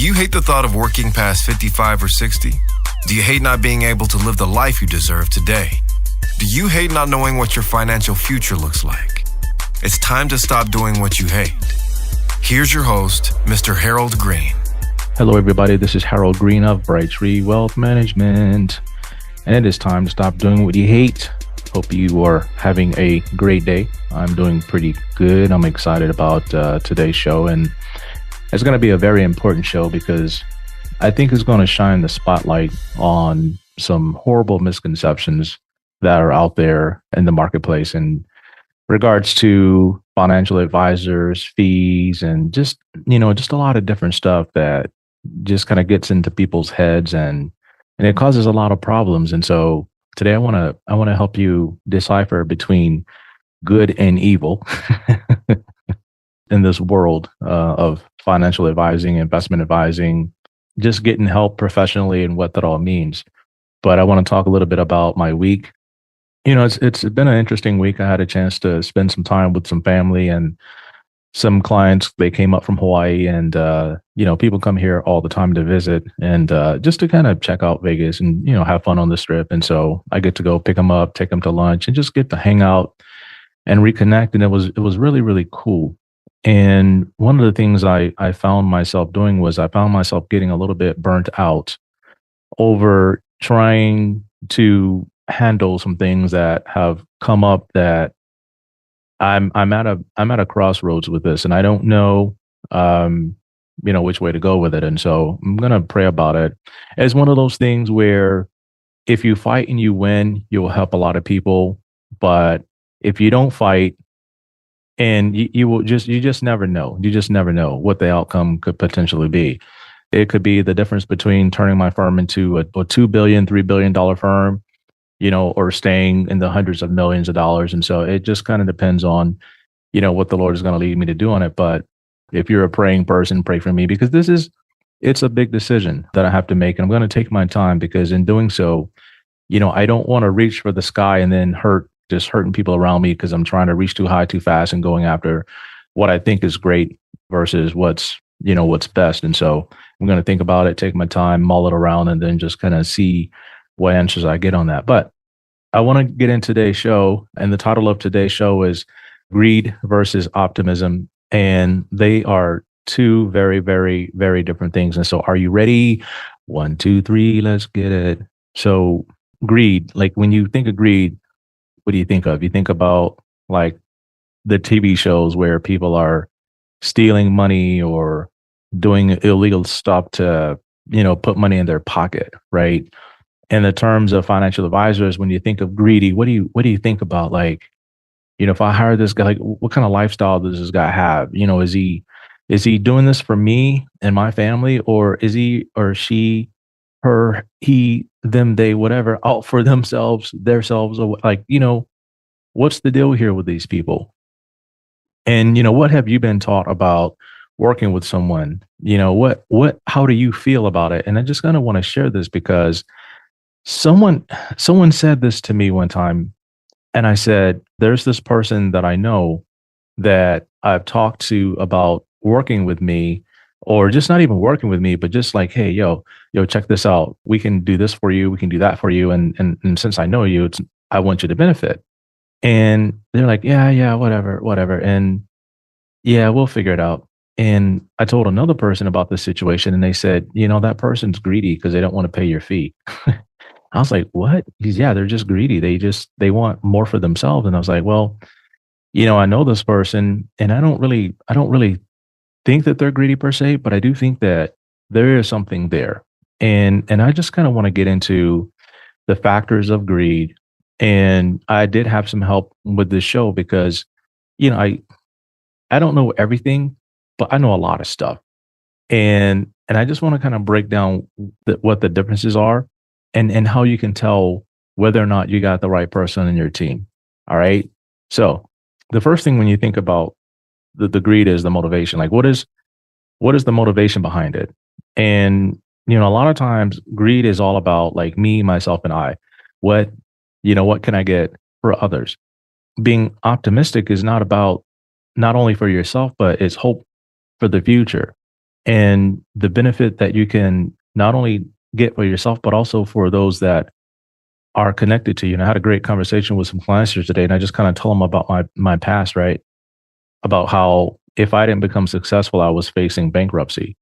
Do you hate the thought of working past 55 or 60? Do you hate not being able to live the life you deserve today? Do you hate not knowing what your financial future looks like? It's time to stop doing what you hate. Here's your host, Mr. Harold Green. Hello, everybody. This is Harold Green of Bright Tree Wealth Management. And it is time to stop doing what you hate. Hope you are having a great day. I'm doing pretty good. I'm excited about today's show. And it's going to be a very important show because I think it's going to shine the spotlight on some horrible misconceptions that are out there in the marketplace in regards to financial advisors, fees, and just a lot of different stuff that just kind of gets into people's heads and it causes a lot of problems. And so today I want to help you decipher between good and evil in this world of financial advising, investment advising, just getting help professionally and what that all means. But I want to talk a little bit about my week. It's been an interesting week. I had a chance to spend some time with some family and some clients. They came up from Hawaii, and people come here all the time to visit and just to kind of check out Vegas and have fun on the strip. And so I get to go pick them up, take them to lunch, and just get to hang out and reconnect. And it was really, really cool. And one of the things I found myself doing was I found myself getting a little bit burnt out over trying to handle some things that have come up that I'm at a crossroads with this, and I don't know which way to go with it. And so I'm gonna pray about it. It's one of those things where if you fight and you win, you'll help a lot of people. But if you don't fight and you just never know. You just never know what the outcome could potentially be. It could be the difference between turning my firm into a $2 billion, $3 billion firm, or staying in the hundreds of millions of dollars. And so it just kind of depends on, what the Lord is going to lead me to do on it. But if you're a praying person, pray for me, because it's a big decision that I have to make. And I'm going to take my time, because in doing so, I don't want to reach for the sky and then hurting people around me because I'm trying to reach too high too fast and going after what I think is great versus what's best. And so I'm going to think about it, take my time, mull it around, and then just kind of see what answers I get on that. But I want to get into today's show, and the title of today's show is Greed versus Optimism. And they are two very, very, very different things. And so are you ready? 1, 2, 3, let's get it. So greed, like when you think of greed, what do you think of? You think about like the TV shows where people are stealing money or doing illegal stuff to, put money in their pocket, right? In the terms of financial advisors, when you think of greedy, what do you think about? Like, if I hire this guy, like what kind of lifestyle does this guy have? Is he doing this for me and my family, or is he or she, her, he, them, they, whatever, out for themselves, theirselves, or like, what's the deal here with these people? And, what have you been taught about working with someone? How do you feel about it? And I just kind of want to share this because someone said this to me one time, and I said, there's this person that I know that I've talked to about working with me, or just not even working with me, but just like, hey, yo, check this out. We can do this for you. We can do that for you. And since I know you, I want you to benefit. And they're like, yeah, whatever. And yeah, we'll figure it out. And I told another person about this situation, and they said, that person's greedy because they don't want to pay your fee. I was like, what? Yeah, they're just greedy. They want more for themselves. And I was like, well, I know this person, and I don't really think that they're greedy per se, but I do think that there is something there. And I just kind of want to get into the factors of greed. And I did have some help with this show because, I don't know everything, but I know a lot of stuff. And I just want to kind of break down what the differences are and how you can tell whether or not you got the right person in your team. All right. So the first thing when you think about the greed is the motivation. Like what is the motivation behind it? And, a lot of times greed is all about like me, myself, and I. What can I get for others? Being optimistic is not about not only for yourself, but it's hope for the future. And the benefit that you can not only get for yourself, but also for those that are connected to you. And I had a great conversation with some clients here today, and I just kind of told them about my past, right? About how if I didn't become successful, I was facing bankruptcy.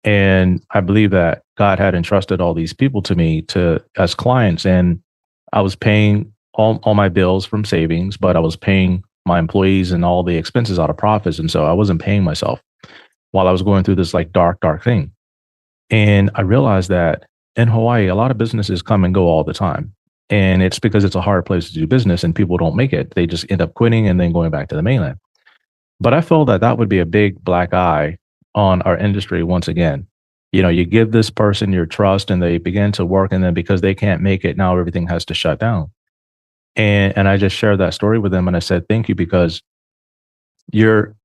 And I believe that God had entrusted all these people to me to as clients. And I was paying all my bills from savings, but I was paying my employees and all the expenses out of profits. And so I wasn't paying myself while I was going through this like dark thing. And I realized that in Hawaii, a lot of businesses come and go all the time. And it's because it's a hard place to do business and people don't make it. They just end up quitting and then going back to the mainland. But I felt that that would be a big black eye on our industry once again. You know, you give this person your trust and they begin to work, and then because they can't make it, now everything has to shut down. And I just shared that story with them and I said, thank you, because you're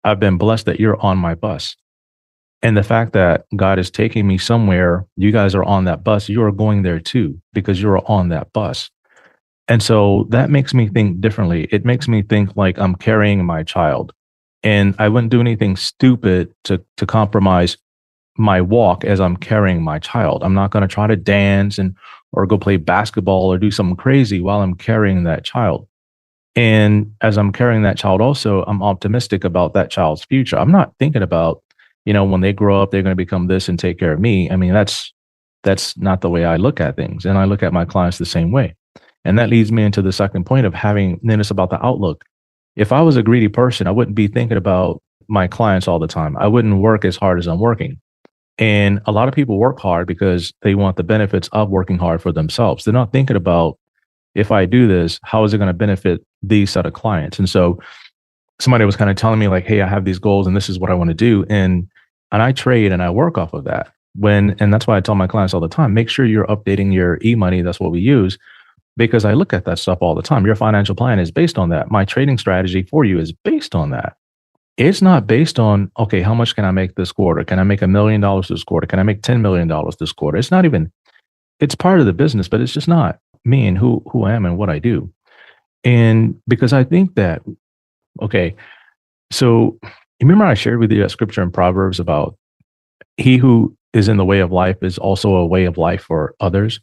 I've been blessed that you're on my bus. And the fact that God is taking me somewhere, you guys are on that bus, you are going there too, because you're on that bus. And so that makes me think differently. It makes me think like I'm carrying my child. And I wouldn't do anything stupid to compromise my walk as I'm carrying my child. I'm not going to try to dance and or go play basketball or do something crazy while I'm carrying that child. And as I'm carrying that child also, I'm optimistic about that child's future. I'm not thinking about, when they grow up, they're going to become this and take care of me. I mean, that's not the way I look at things. And I look at my clients the same way. And that leads me into the second point of having, then it's about the outlook. If I was a greedy person, I wouldn't be thinking about my clients all the time. I wouldn't work as hard as I'm working. And a lot of people work hard because they want the benefits of working hard for themselves. They're not thinking about, if I do this, how is it going to benefit these set of clients? And so somebody was kind of telling me like, hey, I have these goals and this is what I want to do. And I trade and I work off of that. And that's why I tell my clients all the time, make sure you're updating your e-money. That's what we use, because I look at that stuff all the time. Your financial plan is based on that. My trading strategy for you is based on that. It's not based on, okay, how much can I make this quarter? Can I make $1 million this quarter? Can I make $10 million this quarter? It's not even, it's part of the business, but it's just not me and who I am and what I do. And because I think that, okay, so you remember I shared with you that scripture in Proverbs about he who is in the way of life is also a way of life for others.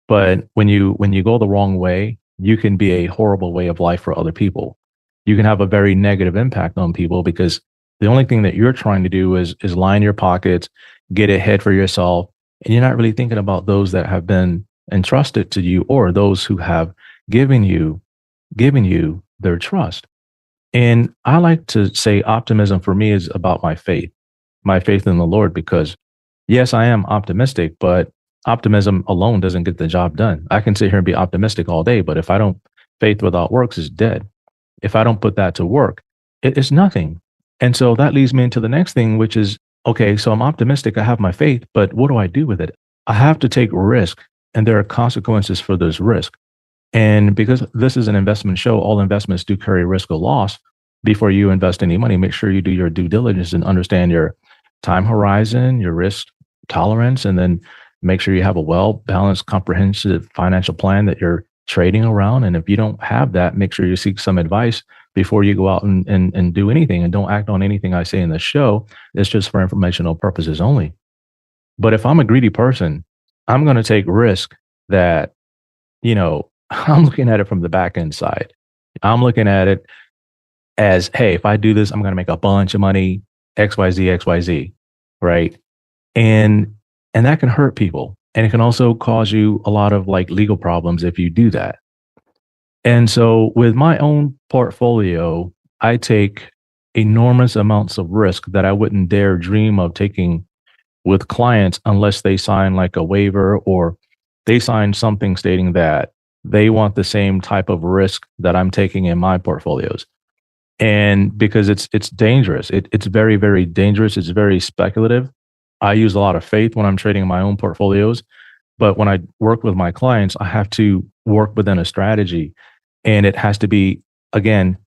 But when you go the wrong way, you can be a horrible way of life for other people. You can have a very negative impact on people because the only thing that you're trying to do is line your pockets, get ahead for yourself, and you're not really thinking about those that have been entrusted to you or those who have given you their trust. And I like to say optimism for me is about my faith in the Lord, because yes, I am optimistic, but optimism alone doesn't get the job done. I can sit here and be optimistic all day, but if I don't, faith without works is dead. If I don't put that to work, it's nothing. And so that leads me into the next thing, which is, okay, so I'm optimistic, I have my faith, but what do I do with it? I have to take risk, and there are consequences for this risk. And because this is an investment show, all investments do carry risk of loss. Before you invest any money, make sure you do your due diligence and understand your time horizon, your risk tolerance, and then make sure you have a well-balanced, comprehensive financial plan that you're trading around. And if you don't have that, make sure you seek some advice before you go out and do anything, and don't act on anything I say in the show. It's just for informational purposes only. But if I'm a greedy person, I'm going to take risk that, I'm looking at it from the back end side. I'm looking at it as, hey, if I do this, I'm going to make a bunch of money, XYZ, right? And that can hurt people. And it can also cause you a lot of like legal problems if you do that. And so with my own portfolio, I take enormous amounts of risk that I wouldn't dare dream of taking with clients unless they sign like a waiver or they sign something stating that they want the same type of risk that I'm taking in my portfolios. And because it's dangerous, it's very, very dangerous. It's very speculative. I use a lot of faith when I'm trading my own portfolios, but when I work with my clients, I have to work within a strategy, and it has to be, again,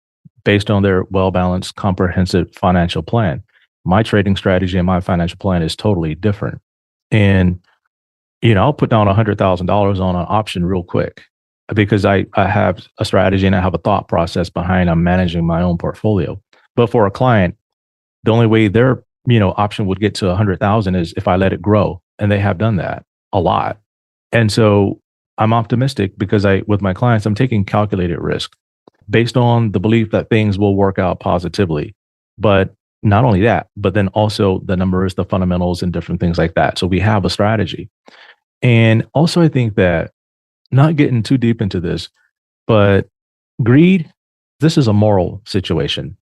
based on their well-balanced, comprehensive financial plan. My trading strategy and my financial plan is totally different. And, I'll put down $100,000 on an option real quick because I have a strategy and I have a thought process behind I'm managing my own portfolio. But for a client, the only way they're option would get to 100,000 is if I let it grow. And they have done that a lot. And so I'm optimistic because with my clients, I'm taking calculated risk based on the belief that things will work out positively. But not only that, but then also the numbers, the fundamentals, and different things like that. So we have a strategy. And also, I think that not getting too deep into this, but greed, this is a moral situation.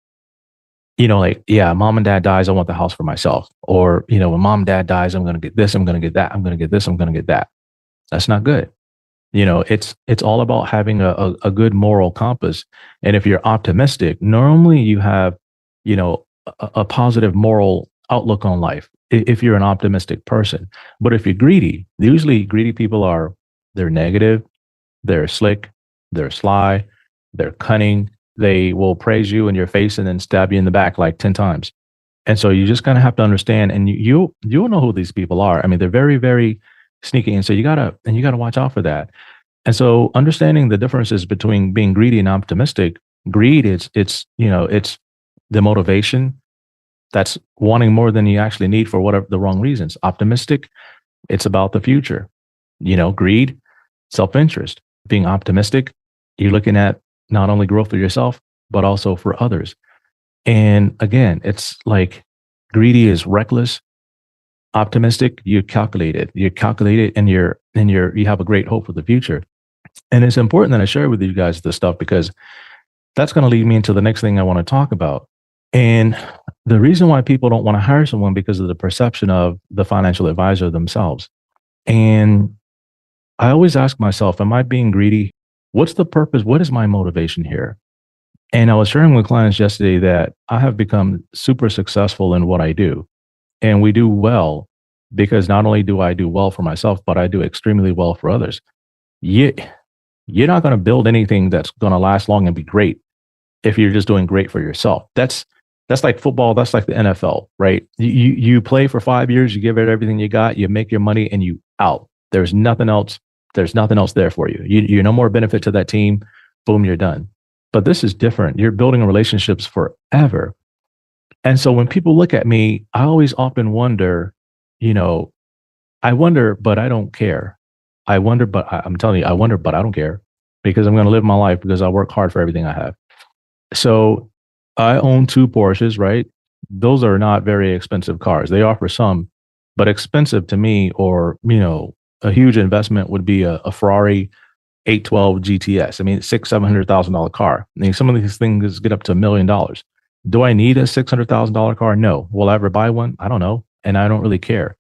Like, yeah, mom and dad dies, I want the house for myself. Or, when mom and dad dies, I'm going to get this, I'm going to get that, I'm going to get this, I'm going to get that. That's not good. It's all about having a good moral compass. And if you're optimistic, normally you have, a positive moral outlook on life if you're an optimistic person. But if you're greedy, usually greedy people they're negative, they're slick, they're sly, they're cunning. They will praise you in your face and then stab you in the back like 10 times. And so you just kind of have to understand, and you'll know who these people are. I mean, they're very, very sneaky. And so you gotta watch out for that. And so understanding the differences between being greedy and optimistic, greed, it's the motivation that's wanting more than you actually need for whatever the wrong reasons. Optimistic, it's about the future. Greed, self-interest. Being optimistic, you're looking at not only growth for yourself, but also for others. And again, it's like greedy is reckless. Optimistic, you're calculated, and you have a great hope for the future. And it's important that I share with you guys this stuff because that's going to lead me into the next thing I want to talk about. And the reason why people don't want to hire someone because of the perception of the financial advisor themselves. And I always ask myself, am I being greedy? What's the purpose? What is my motivation here? And I was sharing with clients yesterday that I have become super successful in what I do. And we do well because not only do I do well for myself, but I do extremely well for others. You're not going to build anything that's going to last long and be great if you're just doing great for yourself. That's like football. That's like the NFL, right? You play for 5 years, you give it everything you got, you make your money, and you out. There's nothing else. There's nothing else there for you. You're no more benefit to that team. Boom, you're done. But this is different. You're building relationships forever. And so when people look at me, I always often wonder, I wonder, but I don't care. I'm telling you, I wonder, but I don't care because I'm going to live my life because I work hard for everything I have. So I own 2 Porsches, right? Those are not very expensive cars. They offer some, but expensive to me, or, a huge investment would be a Ferrari 812 GTS. I mean, $600,000-$700,000 car. I mean, some of these things get up to $1 million. Do I need a $600,000 car? No. Will I ever buy one? I don't know. And I don't really care.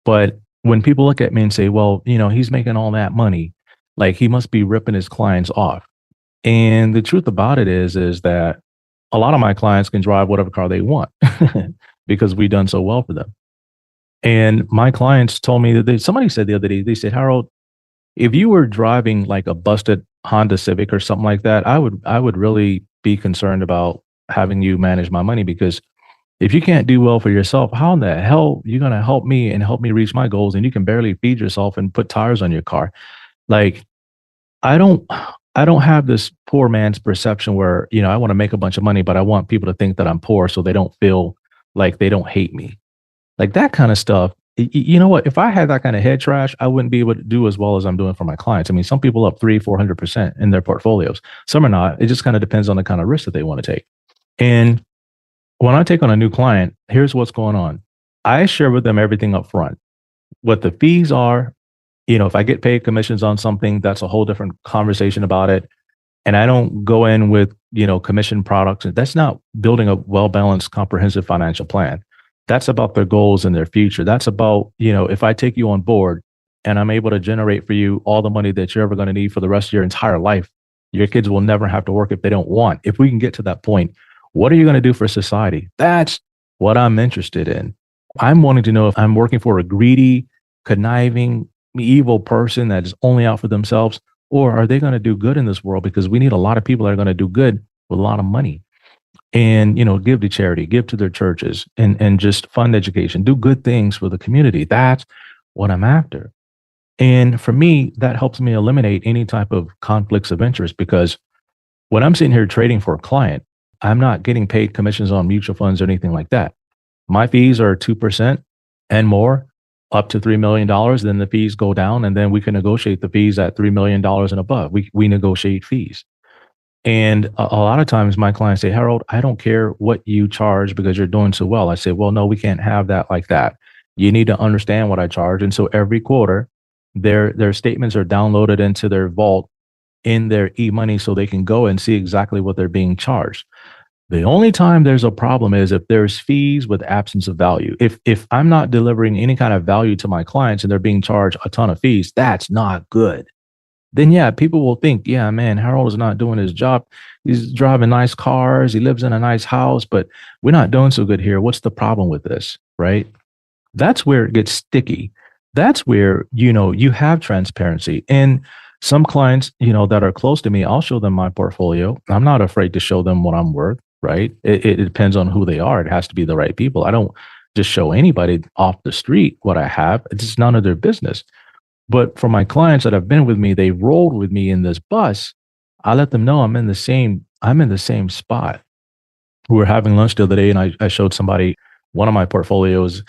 But when people look at me and say, well, he's making all that money, like he must be ripping his clients off. And the truth about it is that a lot of my clients can drive whatever car they want because we've done so well for them. And my clients told me that somebody said the other day, they said, Harold, if you were driving like a busted Honda Civic or something like that, I would really be concerned about having you manage my money, because if you can't do well for yourself, how in the hell are you going to help me and help me reach my goals? And you can barely feed yourself and put tires on your car. Like, I don't have this poor man's perception where, I want to make a bunch of money, but I want people to think that I'm poor so they don't feel like they don't hate me. Like that kind of stuff. You know what? If I had that kind of head trash, I wouldn't be able to do as well as I'm doing for my clients. I mean, some people up 300-400% in their portfolios. Some are not. It just kind of depends on the kind of risk that they want to take. And when I take on a new client, here's what's going on. I share with them everything up front. What the fees are, if I get paid commissions on something, that's a whole different conversation about it. And I don't go in with, commission products. That's not building a well-balanced, comprehensive financial plan. That's about their goals and their future. That's about, if I take you on board and I'm able to generate for you all the money that you're ever going to need for the rest of your entire life, your kids will never have to work if they don't want. If we can get to that point, what are you going to do for society? That's what I'm interested in. I'm wanting to know if I'm working for a greedy, conniving, evil person that is only out for themselves, or are they going to do good in this world? Because we need a lot of people that are going to do good with a lot of money. And, give to charity, give to their churches, and just fund education, do good things for the community. That's what I'm after. And for me, that helps me eliminate any type of conflicts of interest, because when I'm sitting here trading for a client, I'm not getting paid commissions on mutual funds or anything like that. My fees are 2% and more, up to $3 million. Then the fees go down, and then we can negotiate the fees at $3 million and above. We negotiate fees. And a lot of times my clients say, Harold, I don't care what you charge because you're doing so well. I say, well, no, we can't have that like that. You need to understand what I charge. And so every quarter, their statements are downloaded into their vault in their e-money so they can go and see exactly what they're being charged. The only time there's a problem is if there's fees with absence of value. If I'm not delivering any kind of value to my clients and they're being charged a ton of fees, that's not good. Then yeah, people will think, yeah, man, Harold is not doing his job. He's driving nice cars. He lives in a nice house, but we're not doing so good here. What's the problem with this? Right? That's where it gets sticky. That's where, you have transparency. And some clients, that are close to me, I'll show them my portfolio. I'm not afraid to show them what I'm worth, right? It depends on who they are. It has to be the right people. I don't just show anybody off the street what I have. It's none of their business. But for my clients that have been with me, they rolled with me in this bus. I let them know I'm in the same spot. We were having lunch the other day and I showed somebody one of my portfolios.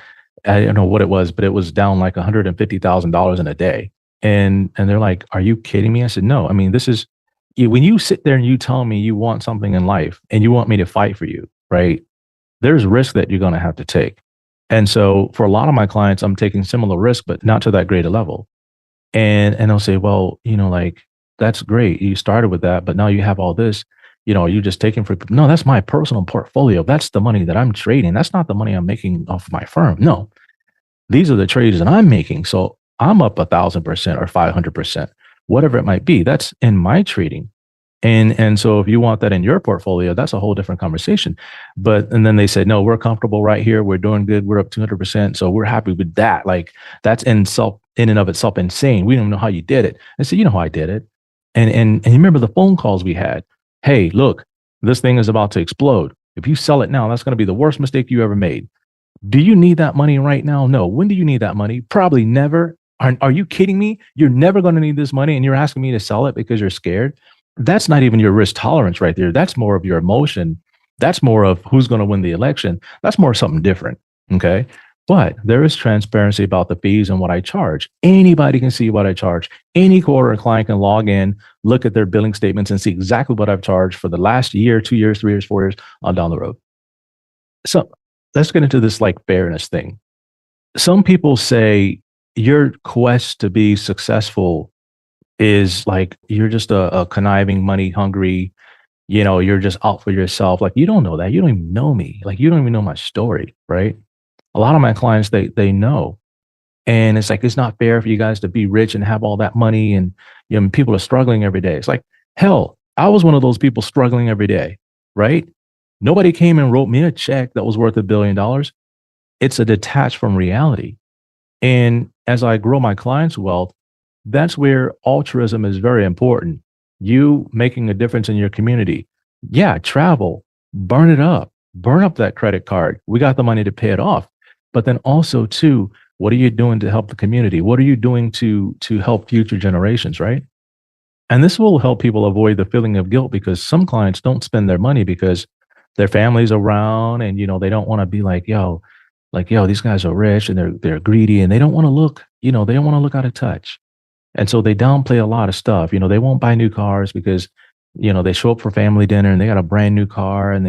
I don't know what it was, but it was down like $150,000 in a day. And they're like, are you kidding me? I said, no, I mean, this is when you sit there and you tell me you want something in life and you want me to fight for you, right? There's risk that you're going to have to take. And so for a lot of my clients, I'm taking similar risk, but not to that great a level. And they'll say, well, like, that's great. You started with that, but now you have all this, are you just taking for, no, that's my personal portfolio. That's the money that I'm trading. That's not the money I'm making off my firm. No, these are the trades that I'm making. So I'm up 1,000% or 500%, whatever it might be. That's in my trading. And so if you want that in your portfolio, that's a whole different conversation. And then they said, no, we're comfortable right here. We're doing good. We're up 200%. So we're happy with that. Like that's in and of itself insane. We don't know how you did it. I said, you know how I did it. And you remember the phone calls we had. Hey, look, this thing is about to explode. If you sell it now, that's going to be the worst mistake you ever made. Do you need that money right now? No. When do you need that money? Probably never. Are you kidding me? You're never going to need this money and you're asking me to sell it because you're scared. That's not even your risk tolerance right there. That's more of your emotion. That's more of who's going to win the election. That's more something different. Okay. But there is transparency about the fees and what I charge. Anybody can see what I charge. Any quarter, a client can log in, look at their billing statements and see exactly what I've charged for the last year, 2 years, 3 years, 4 years on down the road. So let's get into this like fairness thing. Some people say your quest to be successful is like you're just a conniving, money hungry, you're just out for yourself. Like you don't know that. You don't even know me. Like you don't even know my story, right? A lot of my clients, they know. And it's like, it's not fair for you guys to be rich and have all that money. And people are struggling every day. It's like, hell, I was one of those people struggling every day, right? Nobody came and wrote me a check that was worth $1 billion. It's a detached from reality. And as I grow my clients' wealth, that's where altruism is very important. You making a difference in your community. Yeah, travel, burn it up, burn up that credit card. We got the money to pay it off. But then also too, what are you doing to help the community? What are you doing to help future generations, right? And this will help people avoid the feeling of guilt because some clients don't spend their money because their family's around and they don't want to be like, yo, these guys are rich and they're greedy and they don't want to look, they don't want to look out of touch. And so they downplay a lot of stuff. They won't buy new cars because, they show up for family dinner and they got a brand new car and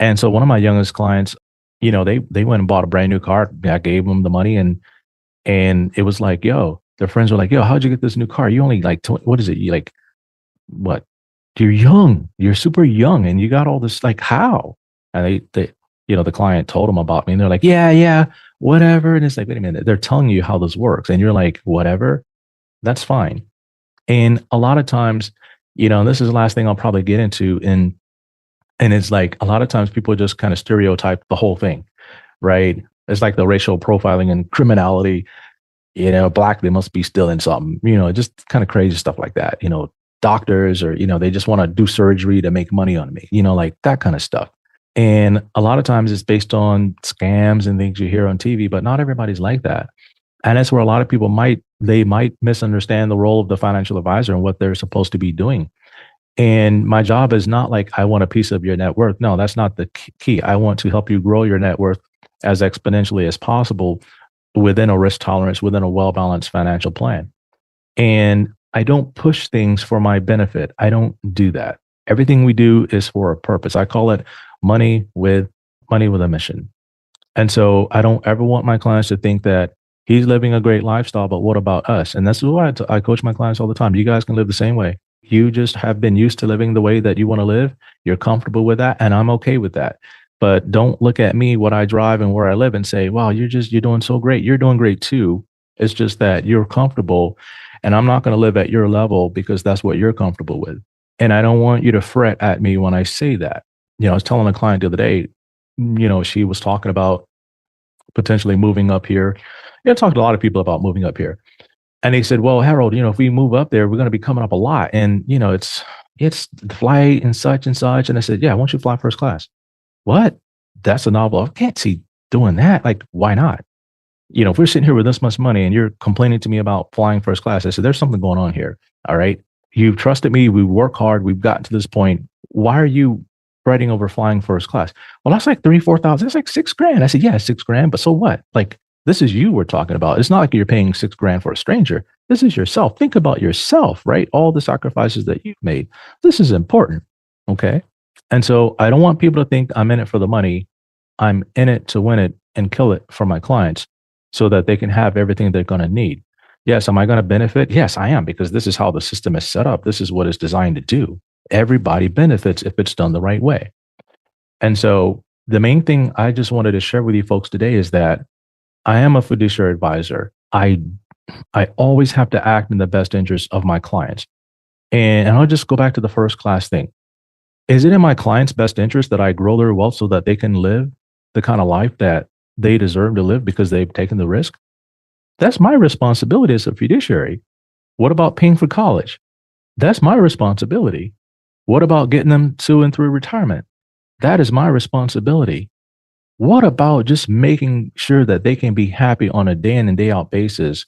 and so one of my youngest clients, they went and bought a brand new car. I gave them the money and it was like, yo, their friends were like, yo, how'd you get this new car? You only like, what is it? You like, what? You're young. You're super young and you got all this, like, how? And the client told them about me and they're like, yeah, whatever. And it's like, wait a minute, they're telling you how this works. And you're like, whatever. That's fine. And a lot of times, this is the last thing I'll probably get into. And it's like a lot of times people just kind of stereotype the whole thing, right? It's like the racial profiling and criminality, black, they must be still in something, just kind of crazy stuff like that. Doctors or, they just want to do surgery to make money on me, like that kind of stuff. And a lot of times it's based on scams and things you hear on TV, but not everybody's like that. And that's where a lot of people might misunderstand the role of the financial advisor and what they're supposed to be doing. And my job is not like, I want a piece of your net worth. No, that's not the key. I want to help you grow your net worth as exponentially as possible within a risk tolerance, within a well-balanced financial plan. And I don't push things for my benefit. I don't do that. Everything we do is for a purpose. I call it money with a mission. And so I don't ever want my clients to think that he's living a great lifestyle, but what about us? And that's why I coach my clients all the time. You guys can live the same way. You just have been used to living the way that you want to live. You're comfortable with that, and I'm okay with that. But don't look at me, what I drive and where I live, and say, wow, you're doing so great. You're doing great too. It's just that you're comfortable, and I'm not going to live at your level because that's what you're comfortable with. And I don't want you to fret at me when I say that. I was telling a client the other day, she was talking about potentially moving up here. I talked to a lot of people about moving up here. And they said, well, Harold, if we move up there, we're going to be coming up a lot. And, it's flight and such and such. And I said, yeah, why don't you fly first class? What? That's a novel. I can't see doing that. Like, why not? If we're sitting here with this much money and you're complaining to me about flying first class, I said, there's something going on here. All right. You've trusted me. We work hard. We've gotten to this point. Why are you fretting over flying first class? Well, that's like $3,000-4,000. That's like $6,000. I said, yeah, $6,000. But so what? Like, this is you we're talking about. It's not like you're paying $6,000 for a stranger. This is yourself. Think about yourself, right? All the sacrifices that you've made. This is important. Okay. And so I don't want people to think I'm in it for the money. I'm in it to win it and kill it for my clients so that they can have everything they're going to need. Yes. Am I going to benefit? Yes, I am, because this is how the system is set up. This is what it's designed to do. Everybody benefits if it's done the right way. And so the main thing I just wanted to share with you folks today is that I am a fiduciary advisor. I always have to act in the best interest of my clients. And I'll just go back to the first class thing. Is it in my client's best interest that I grow their wealth so that they can live the kind of life that they deserve to live because they've taken the risk? That's my responsibility as a fiduciary. What about paying for college? That's my responsibility. What about getting them to and through retirement? That is my responsibility. What about just making sure that they can be happy on a day in and day out basis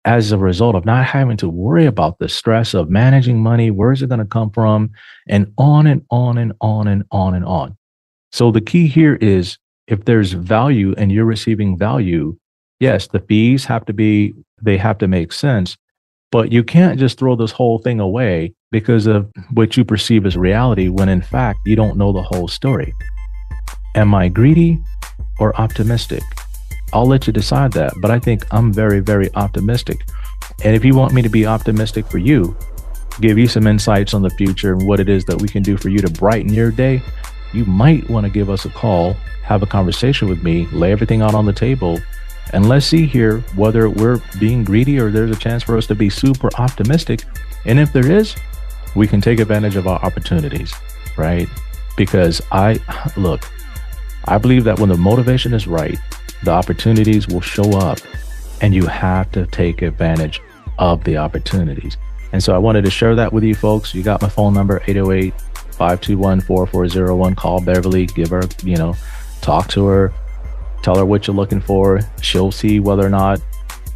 as a result of not having to worry about the stress of managing money? Where is it going to come from? And on and on and on and on and on. So the key here is, if there's value and you're receiving value, yes, the fees have to make sense, but you can't just throw this whole thing away because of what you perceive as reality when in fact you don't know the whole story. Am I greedy or optimistic? I'll let you decide that, but I think I'm very, very optimistic. And if you want me to be optimistic for you, give you some insights on the future and what it is that we can do for you to brighten your day, you might want to give us a call, have a conversation with me, lay everything out on the table, and let's see here whether we're being greedy or there's a chance for us to be super optimistic. And if there is, we can take advantage of our opportunities, right? Because I believe that when the motivation is right, the opportunities will show up, and you have to take advantage of the opportunities. And so I wanted to share that with you folks. You got my phone number, 808-521-4401. Call Beverly, give her, talk to her, tell her what you're looking for. She'll see whether or not,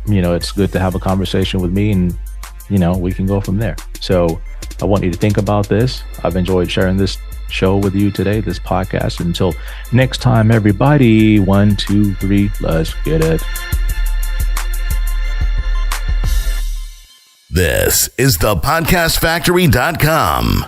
it's good to have a conversation with me, and, we can go from there. So I want you to think about this. I've enjoyed sharing this show with you today, this podcast. Until next time, everybody, 1, 2, 3, let's get it. This is thepodcastfactory.com.